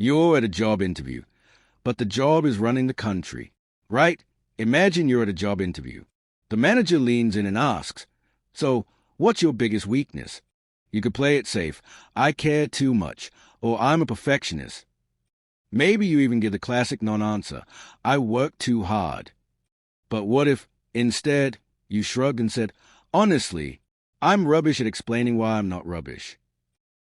You're at a job interview, but the job is running the country, right? Imagine you're at a job interview. The manager leans in and asks, "So, what's your biggest weakness?" You could play it safe. "I care too much," or "I'm a perfectionist." Maybe you even give the classic non-answer, "I work too hard." But what if, instead, you shrugged and said, "Honestly, I'm rubbish at explaining why I'm not rubbish."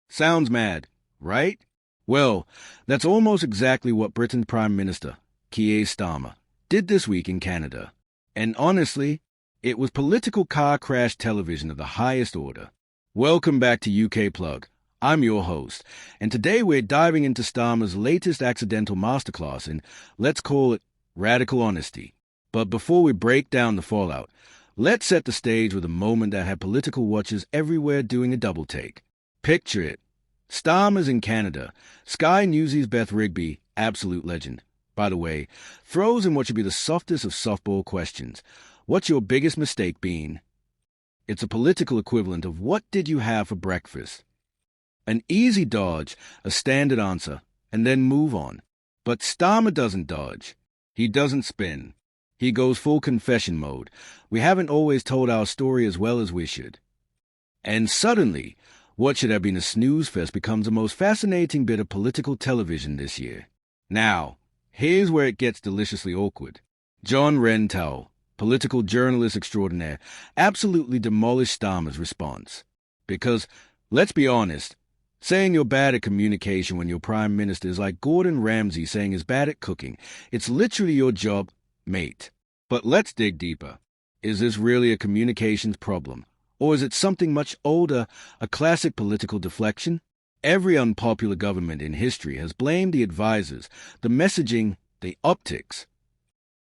Sounds mad, right? Well, that's almost exactly what Britain's Prime Minister, Keir Starmer, did this week in Canada. And honestly, it was political car crash television of the highest order. Welcome back to UK Plug. I'm your host, and today we're diving into Starmer's latest accidental masterclass in, let's call it, radical honesty. But before we break down the fallout, let's set the stage with a moment that had political watchers everywhere doing a double take. Picture it. Starmer's in Canada. Sky News' Beth Rigby, absolute legend, by the way, throws in what should be the softest of softball questions. What's your biggest mistake been? It's a political equivalent of what did you have for breakfast? An easy dodge, a standard answer, and then move on. But Starmer doesn't dodge. He doesn't spin. He goes full confession mode. We haven't always told our story as well as we should. And suddenly, what should have been a snooze fest becomes the most fascinating bit of political television this year. Now, here's where it gets deliciously awkward. John Rentall, political journalist extraordinaire, absolutely demolished Starmer's response. Because, let's be honest, saying you're bad at communication when you're Prime Minister is like Gordon Ramsay saying he's bad at cooking. It's literally your job, mate. But let's dig deeper. Is this really a communications problem? Or is it something much older, a classic political deflection? Every unpopular government in history has blamed the advisors, the messaging, the optics.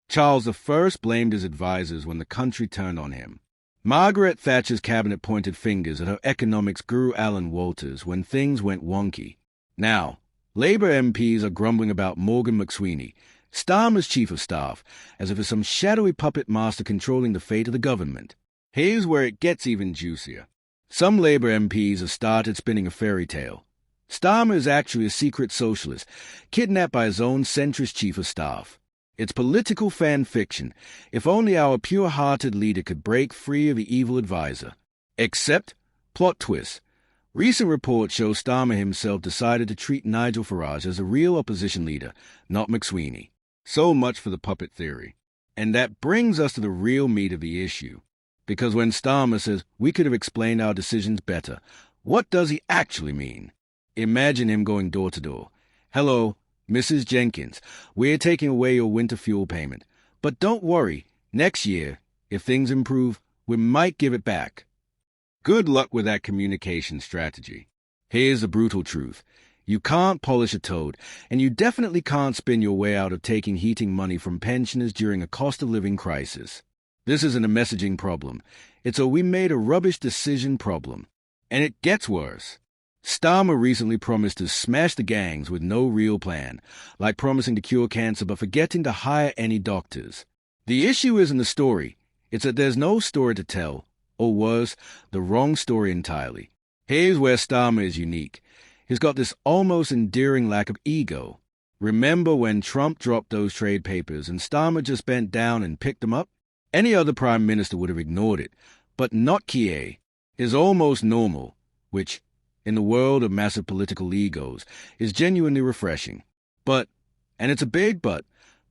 Charles I blamed his advisors when the country turned on him. Margaret Thatcher's cabinet pointed fingers at her economics guru Alan Walters when things went wonky. Now, Labour MPs are grumbling about Morgan McSweeney, Starmer's chief of staff, as if it's some shadowy puppet master controlling the fate of the government. Here's where it gets even juicier. Some Labour MPs have started spinning a fairy tale. Starmer is actually a secret socialist, kidnapped by his own centrist chief of staff. It's political fan fiction. If only our pure-hearted leader could break free of the evil advisor. Except, plot twist. Recent reports show Starmer himself decided to treat Nigel Farage as a real opposition leader, not McSweeney. So much for the puppet theory. And that brings us to the real meat of the issue. Because when Starmer says we could have explained our decisions better, what does he actually mean? Imagine him going door to door. "Hello, Mrs. Jenkins, we're taking away your winter fuel payment. But don't worry, next year, if things improve, we might give it back." Good luck with that communication strategy. Here's the brutal truth. You can't polish a toad, and you definitely can't spin your way out of taking heating money from pensioners during a cost-of-living crisis. This isn't a messaging problem. It's a "we made a rubbish decision" problem. And it gets worse. Starmer recently promised to smash the gangs with no real plan, like promising to cure cancer but forgetting to hire any doctors. The issue isn't the story. It's that there's no story to tell, or worse, the wrong story entirely. Here's where Starmer is unique. He's got this almost endearing lack of ego. Remember when Trump dropped those trade papers and Starmer just bent down and picked them up? Any other prime minister would have ignored it, but not Keir. Is almost normal, which, in the world of massive political egos, is genuinely refreshing. But, and it's a big but,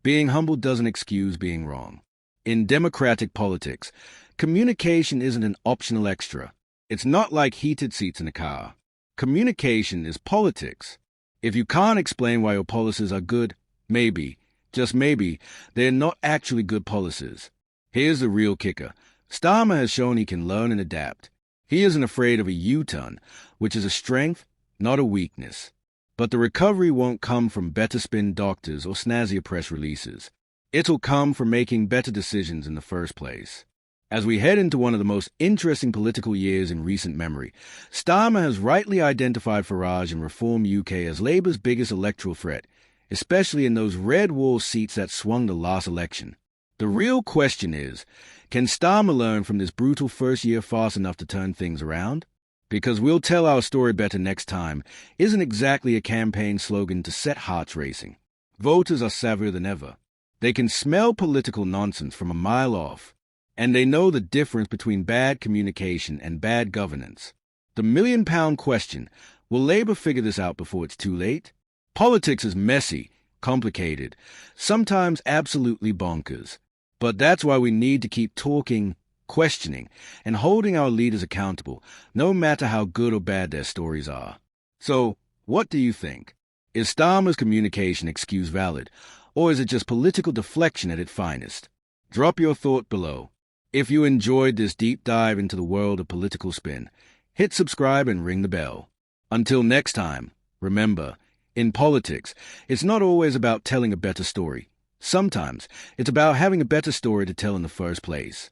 being humble doesn't excuse being wrong. In democratic politics, communication isn't an optional extra. It's not like heated seats in a car. Communication is politics. If you can't explain why your policies are good, maybe, just maybe, they're not actually good policies. Here's the real kicker. Starmer has shown he can learn and adapt. He isn't afraid of a U-turn, which is a strength, not a weakness. But the recovery won't come from better spin doctors or snazzier press releases. It'll come from making better decisions in the first place. As we head into one of the most interesting political years in recent memory, Starmer has rightly identified Farage and Reform UK as Labour's biggest electoral threat, especially in those red wall seats that swung the last election. The real question is, can Starmer learn from this brutal first-year farce enough to turn things around? Because we'll tell our story better next time isn't exactly a campaign slogan to set hearts racing. Voters are savvier than ever. They can smell political nonsense from a mile off, and they know the difference between bad communication and bad governance. The million-pound question: will Labour figure this out before it's too late? Politics is messy, complicated, sometimes absolutely bonkers. But that's why we need to keep talking, questioning, and holding our leaders accountable, no matter how good or bad their stories are. So, what do you think? Is Starmer's communication excuse valid, or is it just political deflection at its finest? Drop your thought below. If you enjoyed this deep dive into the world of political spin, hit subscribe and ring the bell. Until next time, remember, in politics, it's not always about telling a better story. Sometimes it's about having a better story to tell in the first place.